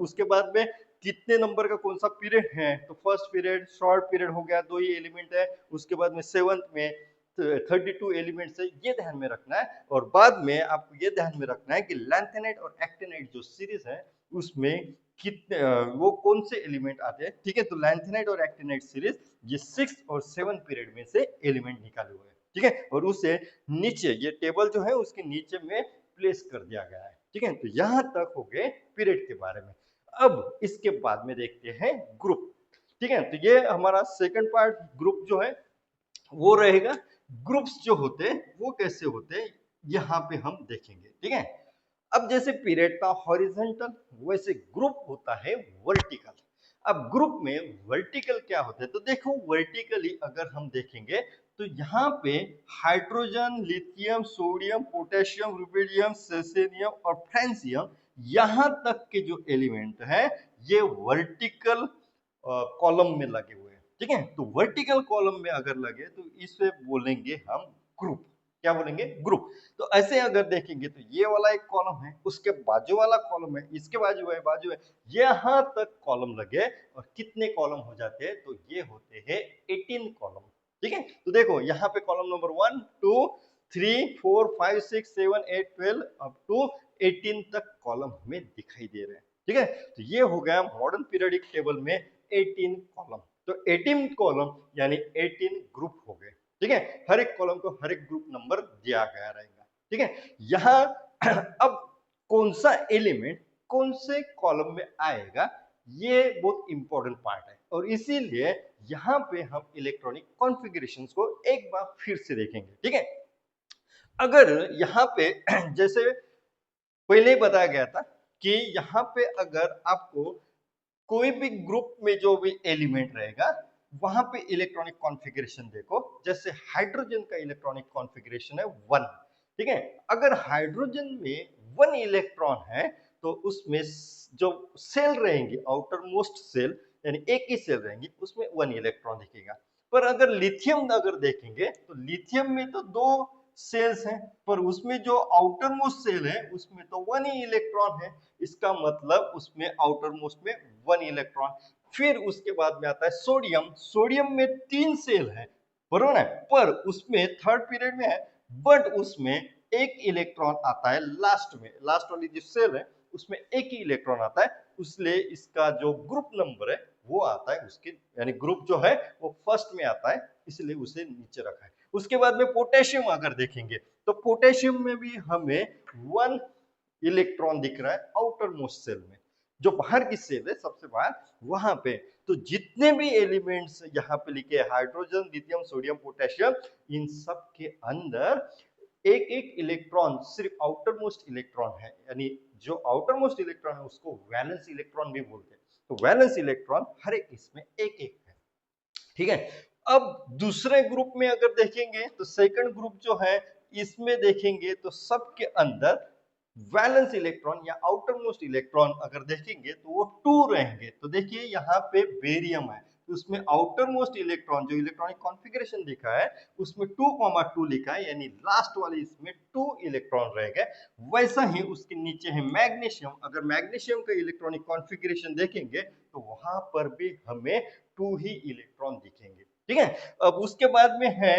उसके बाद में कितने नंबर का कौन सा पीरियड है, तो फर्स्ट पीरियड शॉर्ट पीरियड हो गया, 2 ही एलिमेंट है। उसके बाद में सेवंथ में 32 एलिमेंट्स है, ये ध्यान में रखना है। और बाद में आपको ये ध्यान में रखना है कि लैंथेनाइट और एक्टिनाइट जो सीरीज है उसमें कितने वो कौन से एलिमेंट आते हैं, ठीक है। तो लैंथेनाइट और एक्टिनाइट सीरीज ये 6 और 7 पीरियड में से एलिमेंट निकाले हुए हैं, ठीक है। और उसे नीचे ये टेबल जो है उसके नीचे में प्लेस कर दिया गया है, ठीक है। तो यहां तक हो गए पीरियड के बारे में। अब इसके बाद में देखते हैं ग्रुप। ठीक है, तो ये हमारा सेकंड पार्ट ग्रुप जो है वो रहेगा। ग्रुप्स जो होते हैं वो कैसे होते हैं यहाँ पे हम देखेंगे। ठीक है, अब जैसे पीरियड था हॉरिजॉन्टल, वैसे ग्रुप होता है वर्टिकल। अब ग्रुप में वर्टिकल क्या होता है, तो देखो वर्टिकली अगर हम देखेंगे तो यहाँ पे hydrogen, lithium, sodium, potassium, rubidium, selenium और फ्रांसियम, यहाँ तक के जो एलिमेंट है ये वर्टिकल कॉलम में लगे हुए हैं। ठीक है, तो वर्टिकल कॉलम में अगर लगे तो इसे बोलेंगे हम ग्रुप। क्या बोलेंगे? ग्रुप। तो ऐसे अगर देखेंगे तो ये वाला एक कॉलम है, उसके बाजू वाला कॉलम है, इसके बाजू है, यहाँ तक कॉलम लगे और कितने कॉलम हो जाते हैं, तो ये होते हैं 18 कॉलम। ठीक है, तो देखो यहाँ पे कॉलम नंबर 1 2 3 4 5 6 7 8 12 अप टू 18 तक कॉलम हमें दिखाई दे रहे हैं। ठीक है, तो ये हो गया मॉडर्न पीरियोडिक टेबल में 18 कॉलम। तो 18 कॉलम यानी 18 ग्रुप हो गए। ठीक है, हर एक कॉलम को हर एक ग्रुप नंबर दिया गया रहेगा। ठीक है, यहाँ अब कौन सा एलिमेंट कौन से कॉलम में आएगा ये बहुत इंपॉर्टेंट पार्ट है, और इसीलिए यहाँ पे हम इलेक्ट्रॉनिक कॉन्फ़िगरेशंस को एक बार फिर से देखेंगे। ठीक है, अगर यहाँ पे जैसे पहले ही बताया गया था कि यहाँ पे अगर आपको कोई भी ग्रुप में जो भी एलिमेंट रहेगा वहां पे इलेक्ट्रॉनिक कॉन्फ़िगरेशन देखो, जैसे हाइड्रोजन का इलेक्ट्रॉनिक कॉन्फ़िगरेशन है 1। ठीक है, अगर हाइड्रोजन में 1 इलेक्ट्रॉन है तो उसमें जो सेल रहेंगे आउटर मोस्ट सेल यानी एक ही सेल रहेंगी उसमें 1 इलेक्ट्रॉन दिखेगा। पर अगर लिथियम अगर देखेंगे तो लिथियम में तो 2 सेल्स हैं, पर उसमें जो आउटर मोस्ट सेल है उसमें तो 1 ही इलेक्ट्रॉन है। इसका मतलब उसमें आउटर मोस्ट में 1 इलेक्ट्रॉन। फिर उसके बाद में आता है सोडियम। सोडियम में 3 सेल है, बरोबर है, पर उसमें थर्ड पीरियड में है, बट उसमें एक इलेक्ट्रॉन आता है लास्ट में। लास्ट वाली जो सेल है उसमें एक ही इलेक्ट्रॉन आता है, इसलिए इसका जो ग्रुप नंबर है वो आता है उसके, यानी ग्रुप जो है वो फर्स्ट में आता है, इसलिए उसे नीचे रखा है। उसके बाद में पोटेशियम अगर देखेंगे तो पोटेशियम में भी हमें 1 इलेक्ट्रॉन दिख रहा है आउटर मोस्ट सेल में, जो बाहर की सेल है सबसे बाहर वहां पे। तो जितने भी एलिमेंट्स यहाँ पे लिखे हाइड्रोजन, लिथियम, सोडियम, पोटेशियम, इन सब के अंदर एक एक इलेक्ट्रॉन सिर्फ आउटर मोस्ट इलेक्ट्रॉन है, यानी जो आउटर मोस्ट इलेक्ट्रॉन है उसको वैलेंस इलेक्ट्रॉन भी बोलते हैं। तो वैलेंस इलेक्ट्रॉन हर एक इसमें एक एक है। ठीक है, अब दूसरे ग्रुप में अगर देखेंगे तो सेकंड ग्रुप जो है इसमें देखेंगे तो सबके अंदर वैलेंस इलेक्ट्रॉन या आउटर मोस्ट इलेक्ट्रॉन अगर देखेंगे तो वो 2 रहेंगे। तो देखिए यहाँ पे बेरियम है तो उसमें आउटर मोस्ट इलेक्ट्रॉन जो इलेक्ट्रॉनिक कॉन्फ़िगरेशन दिखा है उसमें 2,2 लिखा है, यानी लास्ट वाले इसमें 2 इलेक्ट्रॉन रहेंगे। वैसा ही उसके नीचे है मैग्नीशियम। अगर मैग्नीशियम का इलेक्ट्रॉनिक कॉन्फ़िगरेशन देखेंगे तो वहां पर भी हमें 2 ही इलेक्ट्रॉन दिखेंगे। ठीक है, अब उसके बाद में है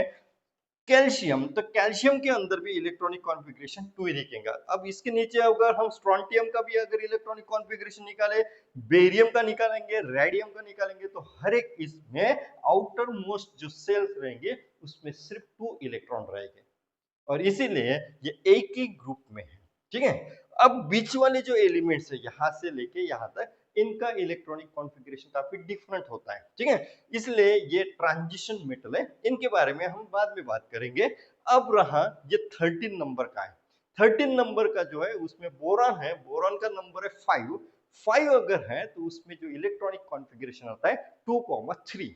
कैल्शियम। तो कैल्शियम के अंदर भी इलेक्ट्रॉनिक कॉन्फ़िगरेशन 2 ही दिखेगा। अब इसके नीचे अगर हम स्ट्रोंटियम का भी अगर इलेक्ट्रॉनिक कॉन्फ़िगरेशन निकाले, बेरियम का निकालेंगे, रेडियम का निकालेंगे, तो हर एक इसमें आउटर मोस्ट जो सेल्स रहेंगे उसमें सिर्फ 2 इलेक्ट्रॉन रहेंगे, और इसीलिए ये एक ही ग्रुप में है। ठीक है, अब बीच वाले जो एलिमेंट्स है यहाँ से लेके यहाँ तक इनका इलेक्ट्रॉनिक कॉन्फ़िगरेशन काफी डिफरेंट होता है। ठीक है, इसलिए ये ट्रांजिशन मेटल है, इनके बारे में हम बाद में बात करेंगे। अब रहा ये 13 नंबर का है। 13 नंबर का जो है उसमें बोरॉन है, बोरॉन का नंबर है 5। 5 अगर है तो उसमें जो इलेक्ट्रॉनिक कॉन्फ़िगरेशन आता है 2,3,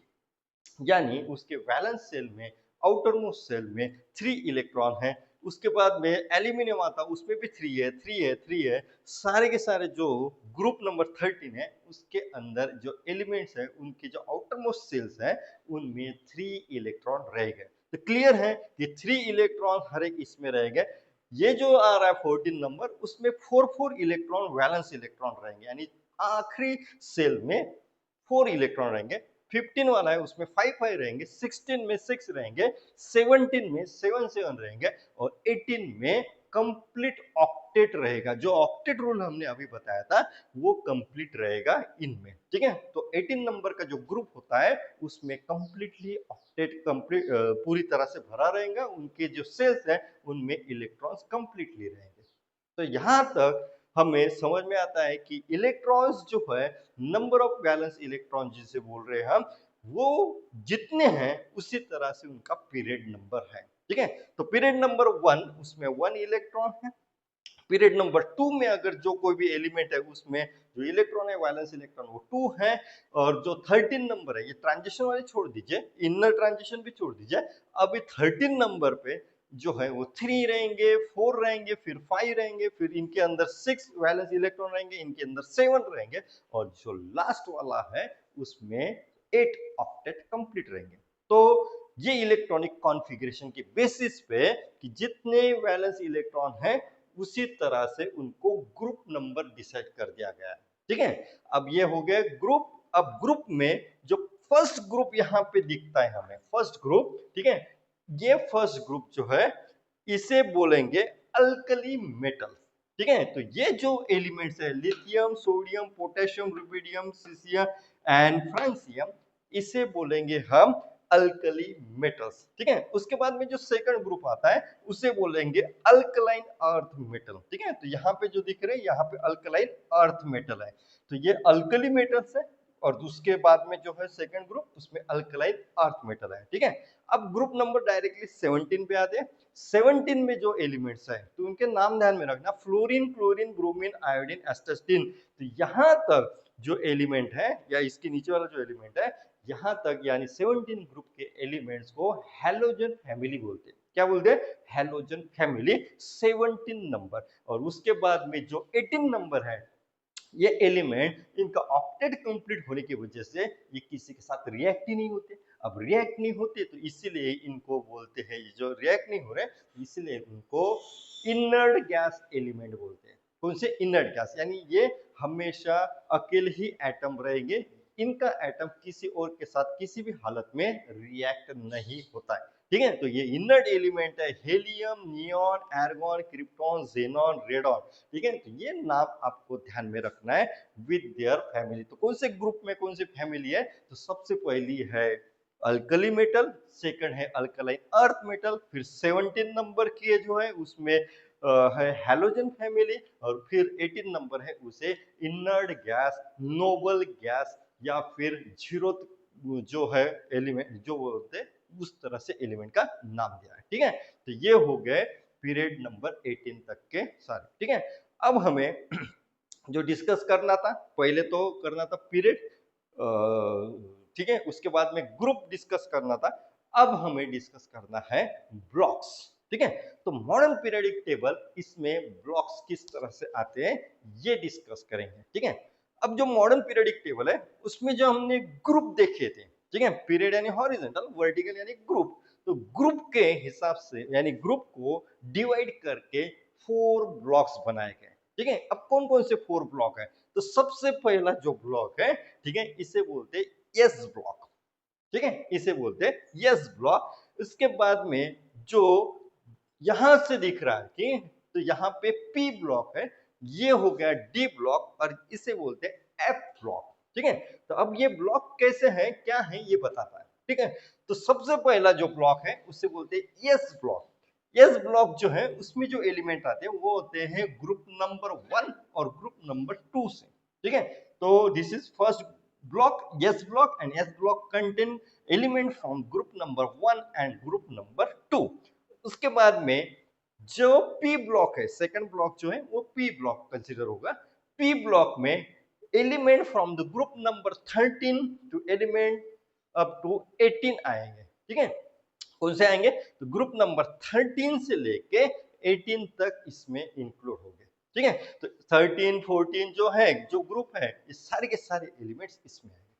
यानी उसके वैलेंस सेल में आउटर मोस्ट सेल में 3 इलेक्ट्रॉन है। उसके बाद में एल्यूमिनियम आता है उसमें भी 3 है, 3 है, 3 है। सारे के सारे जो ग्रुप नंबर 13 है उसके अंदर जो एलिमेंट्स है उनके जो आउटर मोस्ट सेल्स है उनमें 3 इलेक्ट्रॉन रहेंगे। तो क्लियर है कि 3 इलेक्ट्रॉन हर एक इसमें रहेंगे। ये जो आ रहा है 14 नंबर उसमें 4 इलेक्ट्रॉन वैलेंस इलेक्ट्रॉन रहेंगे, यानी आखिरी सेल में 4 इलेक्ट्रॉन रहेंगे। 15 वाला है उसमें 5 रहेंगे, 16 में 6 रहेंगे, 17 में 7 रहेंगे, और 18 में कंप्लीट ऑक्टेट रहेगा। जो ऑक्टेट रूल हमने अभी बताया था वो कंप्लीट रहेगा इनमें। ठीक है, तो 18 नंबर का जो ग्रुप होता है उसमें कंप्लीटली ऑक्टेट कंप्लीट पूरी तरह से भरा रहेगा, उनके जो सेल्स हैं उनमें इलेक्ट्रॉन्स कंप्लीटली रहेंगे। तो यहाँ तक हमें समझ में आता है कि इलेक्ट्रॉन्स जो है, नंबर ऑफ वैलेंस इलेक्ट्रॉन जिसे बोल रहे हैं हम, वो जितने हैं उसी तरह से उनका पीरियड नंबर है। ठीक है, तो पीरियड नंबर 1 उसमें 1 इलेक्ट्रॉन है। पीरियड नंबर 2 में अगर जो कोई भी एलिमेंट है उसमें जो इलेक्ट्रॉन है, वैलेंस इलेक्ट्रॉन, वो 2 है। और जो 13 नंबर है, ये ट्रांजिशन वाले छोड़ दीजिए, इनर ट्रांजिशन भी छोड़ दीजिए, अभी 13 नंबर पे जो है वो 3 रहेंगे, 4 रहेंगे, फिर 5 रहेंगे, फिर इनके अंदर 6 वैलेंस इलेक्ट्रॉन रहेंगे, इनके अंदर 7 रहेंगे, और जो लास्ट वाला है उसमें 8 ऑक्टेट कंप्लीट रहेंगे। तो ये इलेक्ट्रॉनिक कॉन्फ़िगरेशन के बेसिस पे कि जितने वैलेंस इलेक्ट्रॉन हैं उसी तरह से उनको ग्रुप नंबर डिसाइड कर दिया गया है। ठीक है, अब ये हो गया ग्रुप। अब ग्रुप में जो फर्स्ट ग्रुप यहाँ पे दिखता है हमें, फर्स्ट ग्रुप, ठीक है, ये फर्स्ट ग्रुप जो है इसे बोलेंगे अल्कली मेटल। ठीक है, तो ये जो एलिमेंट्स है, lithium, sodium, potassium, rubidium, caesium and francium, इसे बोलेंगे हम अल्कली मेटल्स। ठीक है, उसके बाद में जो सेकंड ग्रुप आता है उसे बोलेंगे अल्कलाइन अर्थ मेटल। ठीक है, तो यहाँ पे जो दिख रहे हैं यहाँ पे अल्कलाइन अर्थ मेटल है, तो ये अल्कली मेटल्स है। और उसके बाद में जो है सेकंड ग्रुप, उसमें अल्कलाइन अर्थ मेटल है। ठीक है, अब ग्रुप नंबर डायरेक्टली 17 पे आते हैं। 17 में जो एलिमेंट्स है तो उनके नाम ध्यान में रखना, फ्लोरीन, क्लोरीन, ब्रोमीन, आयोडीन, एस्टास्टीन। तो यहाँ तक जो एलिमेंट है, या इसके नीचे वाला जो एलिमेंट है, यहाँ तक यानी 17 ग्रुप के एलिमेंट्स को हैलोजन फैमिली बोलते हैं। क्या बोलते हैं? Halogen family, 17 number. और उसके बाद में जो 18 नंबर है, ये एलिमेंट, इनका ऑक्टेट कंप्लीट होने की वजह से ये किसी के साथ रिएक्ट ही नहीं होते। अब रिएक्ट नहीं होते तो इसीलिए इनको बोलते हैं, ये जो रिएक्ट नहीं हो रहे इसलिए उनको इनर्ट गैस एलिमेंट बोलते हैं। कौन से? इनर्ट गैस, यानी ये हमेशा अकेले ही एटम रहेंगे, इनका एटम किसी और के साथ किसी भी हालत में रिएक्ट नहीं होता है। ठीक है, तो ये इनर्ट एलिमेंट है helium, neon, argon, krypton, xenon, radon. ठीक है, तो ये नाम आपको ध्यान में रखना है विद देयर फैमिली। तो कौन से ग्रुप में कौन सी फैमिली है? तो सबसे पहली है अल्कली मेटल, सेकंड है अल्कलाइन अर्थ मेटल, फिर 17 नंबर की जो है उसमें है हैलोजन फैमिली, और फिर 18 नंबर है उसे इनर्ट गैस, नोबल गैस, या फिर जीरो जो है एलिमेंट जो बोलते हैं, उस तरह से एलिमेंट का नाम दिया है। ठीक है, तो ये हो गए पीरियड नंबर 18 तक के सारे। ठीक है, अब हमें जो डिस्कस करना था, पहले तो करना था पीरियड, ठीक है, उसके बाद में ग्रुप डिस्कस करना था। अब हमें डिस्कस करना है ब्लॉक्स। ठीक है, तो मॉडर्न पीरियडिक टेबल, इसमें ब्लॉक्स किस तरह से आते हैं ये डिस्कस करेंगे। ठीक है, अब जो मॉडर्न पीरियडिक टेबल है उसमें जो हमने ग्रुप देखे थे, ठीक है, पीरियड यानी हॉरिजॉन्टल, वर्टिकल यानी ग्रुप, तो ग्रुप के हिसाब से यानी ग्रुप को डिवाइड करके 4 ब्लॉक्स बनाए गए। ठीक है, अब कौन कौन से 4 ब्लॉक है? तो सबसे पहला जो ब्लॉक है, ठीक है, इसे बोलते हैं एस ब्लॉक। ठीक है, इसे बोलते हैं एस ब्लॉक। इसके बाद में जो यहां से दिख रहा है कि तो यहाँ पे पी ब्लॉक है, ये हो गया डी ब्लॉक, और इसे बोलते हैं एफ ब्लॉक। ठीक है, तो अब ये ब्लॉक कैसे है, क्या है, ये बताता है। ठीक है, तो सबसे पहला जो ब्लॉक है उसे बोलते हैं एस ब्लॉक। एस ब्लॉक जो है उसमें जो एलिमेंट आते हैं वो होते हैं ग्रुप नंबर 1 और ग्रुप नंबर 2 से। ठीक है, तो this is first block, yes block, and yes block contain element from group number 1 and group number 2। उसके बाद में जो p ब्लॉक है, सेकंड ब्लॉक जो है वो p ब्लॉक कंसीडर होगा। p ब्लॉक में element from the group number 13 to element up to 18 आएंगे। ठीक है, कौन से आएंगे? तो ग्रुप नंबर 13 से लेके 18 तक इसमें इंक्लूड हो गए। ठीक है, तो 13, 14 जो है, जो ग्रुप है, ये सारे के सारे एलिमेंट्स इसमें आएंगे।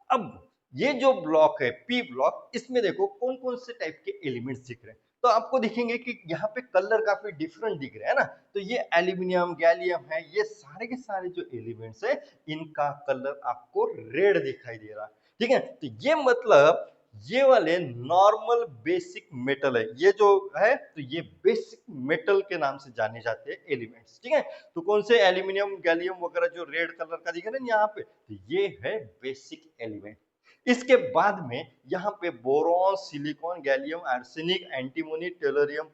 अब ये जो ब्लॉक है पी ब्लॉक, इसमें देखो कौन कौन से टाइप के एलिमेंट्स दिख रहे हैं। तो आपको दिखेंगे कि यहाँ पे कलर काफी डिफरेंट दिख रहे हैं ना, तो ये एल्यूमिनियम, गैलियम है, ये सारे के सारे जो एलिमेंट्स है इनका कलर आपको रेड दिखाई दे रहा है। ठीक है, तो ये मतलब ये वाले नॉर्मल बेसिक मेटल है, ये जो है तो ये बेसिक मेटल के नाम से जाने जाते हैं एलिमेंट्स। ठीक है, तो कौन से? एल्यूमिनियम, गैलियम वगैरह जो रेड कलर का दिख रहा है यहाँ पे, तो ये है बेसिक एलिमेंट। इसके बाद में यहाँ पे boron, silicon, gallium arsenic, antimony, tellurium,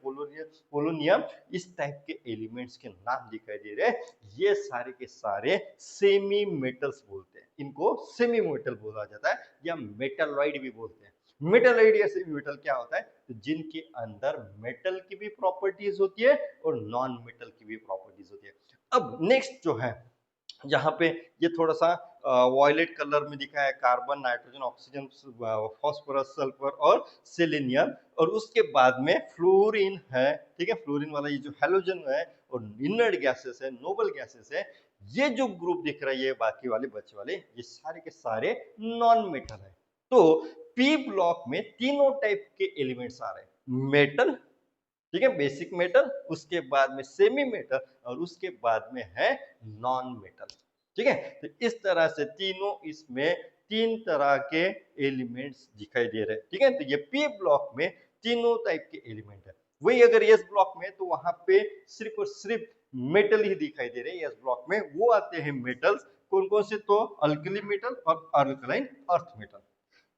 polonium इस टाइप के एलिमेंट्स के नाम दिखाई दे रहे हैं। ये सारे के सारे सेमी मेटल्स बोलते हैं, इनको सेमी मेटल बोला जाता है या मेटलॉइड भी बोलते हैं। मेटलॉइड या सेमी मेटल क्या होता है, तो जिनके अंदर मेटल की भी प्रॉपर्टीज होती है और नॉन मेटल की भी प्रॉपर्टीज होती है। अब नेक्स्ट जो है यहाँ पे ये थोड़ा सा वॉयलेट कलर में दिखा है, carbon, nitrogen, oxygen, phosphorus, sulphur और सेलेनियम, और उसके बाद में फ्लोरीन है, ठीक है। फ्लोरीन वाला ये जो हेलोजन है और इनर्ट गैसेस है, नोबल गैसेस है, ये जो ग्रुप दिख रहा है ये बाकी वाले बचे वाले ये सारे के सारे नॉन मेटल है। तो पी ब्लॉक में तीनों टाइप के एलिमेंट्स आ रहे हैं, मेटल, ठीक है, बेसिक मेटल, उसके बाद में सेमी मेटल और उसके बाद में है नॉन मेटल, ठीक है। तो इस तरह से तीनों इसमें तीन तरह के एलिमेंट्स दिखाई दे रहे हैं, ठीक है। तो ये पी ब्लॉक में तीनों टाइप के एलिमेंट है। वही अगर एस ब्लॉक में तो वहां पे सिर्फ और सिर्फ मेटल ही दिखाई दे रहे हैं। एस ब्लॉक में वो आते हैं मेटल्स, कौन कौन से, तो अल्कली मेटल और alkaline earth metal.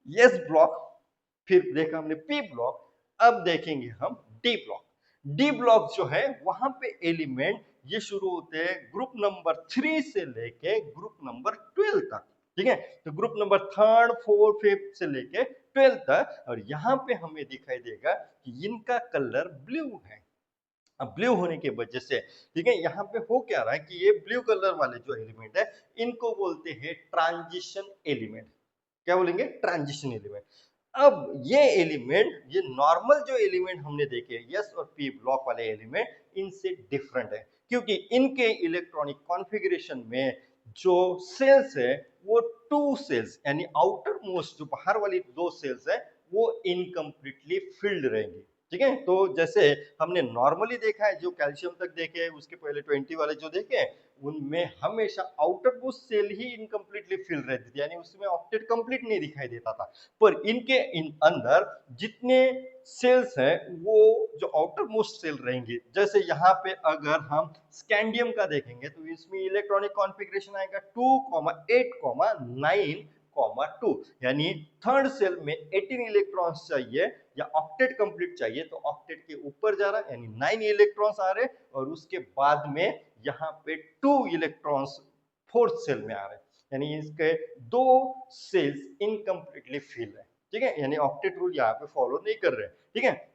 S block फिर देखा हमने पी ब्लॉक, अब देखेंगे हम डी ब्लॉक। डी ब्लॉक जो है वहां पे एलिमेंट ये शुरू होते हैं ग्रुप नंबर 3 से लेके ग्रुप नंबर 12 तक, ठीक है। तो ग्रुप नंबर 3, 4, 5 से लेके 12 तक, और यहाँ पे हमें दिखाई देगा कि इनका कलर ब्लू है। अब ब्लू होने की वजह से, ठीक है, यहाँ पे हो क्या रहा है कि ये ब्लू कलर वाले जो एलिमेंट है इनको बोलते हैं ट्रांजिशन एलिमेंट। क्या बोलेंगे, ट्रांजिशन एलिमेंट। अब ये एलिमेंट, ये नॉर्मल जो एलिमेंट हमने देखे एस और पी ब्लॉक वाले एलिमेंट इनसे डिफरेंट है, क्योंकि इनके इलेक्ट्रॉनिक कॉन्फ़िगरेशन में जो सेल्स है वो टू सेल्स, यानी आउटर मोस्ट जो बाहर वाली दो सेल्स है वो इनकम्प्लीटली फिल्ड रहेंगी, ठीक है। तो जैसे हमने नॉर्मली देखा है, जो कैल्शियम तक देखे, उसके पहले 20 वाले जो देखे, उनमें हमेशा आउटर मोस्ट सेल ही इनकम्प्लीटली फिल रहती थी, यानी उसमें ऑक्टेट कंप्लीट नहीं दिखाई देता था। पर इनके अंदर जितने सेल्स हैं वो जो आउटर मोस्ट सेल रहेंगे, जैसे यहाँ पे अगर हम स्कैंडियम का देखेंगे तो इसमें इलेक्ट्रॉनिक कॉन्फ़िगरेशन आएगा 2,8,9,2, यानी थर्ड सेल में 18 इलेक्ट्रॉन्स चाहिए या ऑक्टेट कंप्लीट चाहिए, तो ऑक्टेट के ऊपर जा रहा है यानी 9 इलेक्ट्रॉन्स आ रहे, और उसके बाद में यहाँ पे 2 इलेक्ट्रॉन्स फोर्थ सेल में आ रहे हैं, यानी इसके दो सेल्स इनकम्प्लीटली फिल है, ठीक है, यानी ऑक्टेट रूल यहाँ पे फॉलो नहीं कर रहे हैं, ठीक है।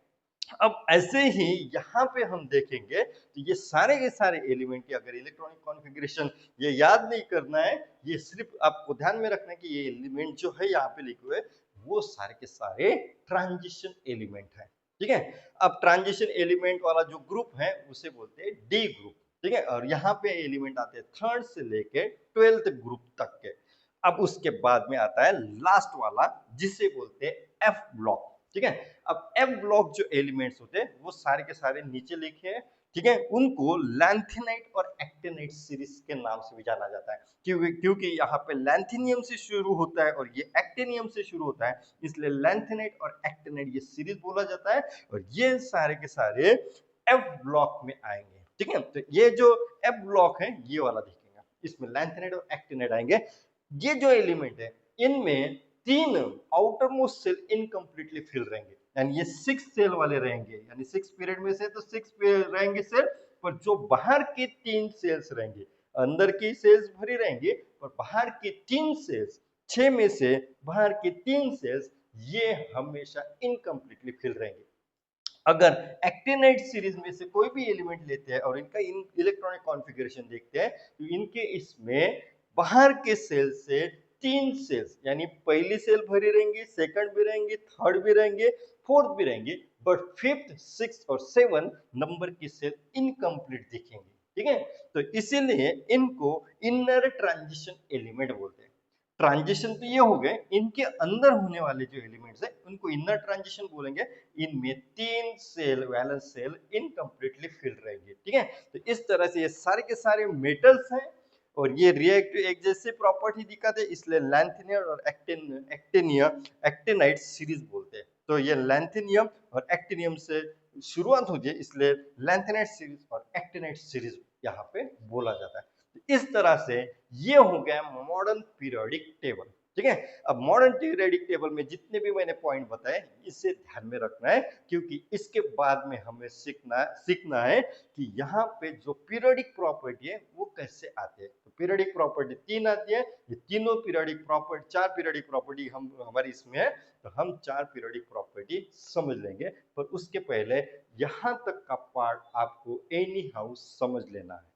अब ऐसे ही यहाँ पे हम देखेंगे तो ये सारे के सारे एलिमेंट की अगर इलेक्ट्रॉनिक कॉन्फ़िगरेशन ये याद नहीं करना है, ये सिर्फ आपको ध्यान में रखना है कि ये एलिमेंट जो है यहाँ पे लिखे हुए वो सारे के सारे ट्रांजिशन एलिमेंट है, ठीक है। अब ट्रांजिशन एलिमेंट वाला जो ग्रुप है उसे बोलते हैं डी ग्रुप, ठीक है। और यहाँ पे एलिमेंट आते हैं थर्ड से लेके 12th ग्रुप तक के। अब उसके बाद में आता है लास्ट वाला जिसे बोलते हैं एफ ब्लॉक, ठीक है। अब एफ ब्लॉक जो एलिमेंट्स होते हैं वो सारे के सारे नीचे लिखे हैं, ठीक है। उनको लैंथेनाइट और एक्टिनाइट सीरीज के नाम से भी जाना जाता है, क्योंकि यहाँ पे लैंथेनियम से शुरू होता है और ये एक्टिनियम से शुरू होता है, इसलिए लैंथेनाइट और एक्टिनाइट ये सीरीज बोला जाता है, और ये सारे के सारे एफ ब्लॉक में आएंगे, ठीक है। तो ये जो एफ ब्लॉक है ये वाला दिखेगा, इसमें लैंथेनाइट और एक्टिनाइट आएंगे। ये जो एलिमेंट है इनमें तीन outer most shell incompletely fill रहेंगे, यानी ये 6 सेल वाले रहेंगे, यानी 6 पीरियड में से तो 6 रहेंगे सेल, पर जो बाहर के 3 सेल्स रहेंगे, अंदर की सेल्स भरी रहेंगी और बाहर के 3 सेल्स, 6 में से बाहर के 3 सेल्स ये हमेशा इनकम्प्लीटली फिल रहेंगे। अगर एक्टिनाइट सीरीज में से कोई भी एलिमेंट लेते हैं और इनका इलेक्ट्रॉनिक कॉन्फ़िगरेशन देखते हैं तो इनके इसमें बाहर के सेल से 3 सेल्स, यानी पहली सेल भरी रहेंगी, सेकंड भी रहेंगे, थर्ड भी रहेंगे, फोर्थ भी रहेंगे, बट फिफ्थ, सिक्स और 7 नंबर की सेल इनकम्प्लीट दिखेंगी, ठीक है। तो इसीलिए इनको इनर ट्रांजिशन एलिमेंट बोलते हैं। ट्रांजिशन तो ये हो गए, इनके अंदर होने वाले जो एलिमेंट्स है उनको इनर ट्रांजिशन बोलेंगे। इनमें 3 shell valence shell incompletely fill रहेंगे, ठीक है। तो इस तरह से ये सारे के सारे मेटल्स हैं और ये रिएक्टिव एक जैसे प्रॉपर्टी दिखाते हैं, इसलिए लैंथेनियम और एक्टिनाइट सीरीज बोलते हैं। तो ये लैंथेनियम और एक्टिनियम से शुरुआत होती है, इसलिए लैंथेनाइट सीरीज और एक्टिनाइट सीरीज यहाँ पे बोला जाता है। इस तरह से ये हो गया मॉडर्न पीरियोडिक टेबल, ठीक है। अब मॉडर्न पीरियोडिक टेबल में जितने भी मैंने पॉइंट बताए इसे ध्यान में रखना है, क्योंकि इसके बाद में हमें सीखना है कि यहाँ पे जो पीरियोडिक प्रॉपर्टी है वो कैसे आते हैं। तो पीरियोडिक प्रॉपर्टी 3 आती है, ये तीनों पीरियोडिक प्रॉपर्टी 4 पीरियोडिक प्रॉपर्टी हम हमारी इसमें है, तो हम 4 पीरियोडिक प्रॉपर्टी समझ लेंगे। पर उसके पहले यहाँ तक का पार्ट आपको एनी हाउ समझ लेना है।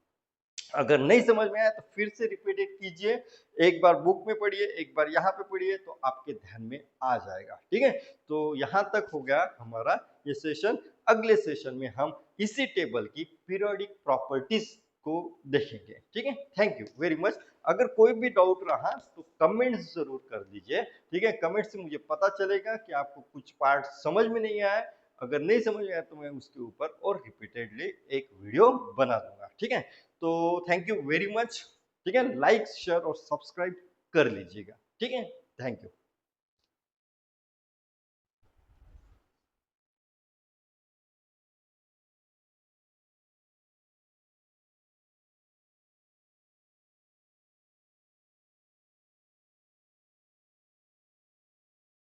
अगर नहीं समझ में आया तो फिर से रिपीटेड कीजिए, एक बार बुक में पढ़िए, एक बार यहाँ पे पढ़िए, तो आपके ध्यान में आ जाएगा। ठीक है, तो यहाँ तक हो गया हमारा ये सेशन। अगले सेशन में हम इसी टेबल की पीरियोडिक प्रॉपर्टीज को देखेंगे। ठीक है, थैंक यू वेरी मच। अगर कोई भी डाउट रहा तो कमेंट्स जरूर कर दीजिए। ठीक है, कमेंट से मुझे पता चलेगा कि आपको कुछ पार्ट समझ में नहीं आया। अगर नहीं समझ में आया तो मैं उसके ऊपर और रिपीटेडली एक वीडियो बना दूंगा। ठीक है, तो थैंक यू वेरी मच। ठीक है, लाइक शेयर और सब्सक्राइब कर लीजिएगा। ठीक है, थैंक यू।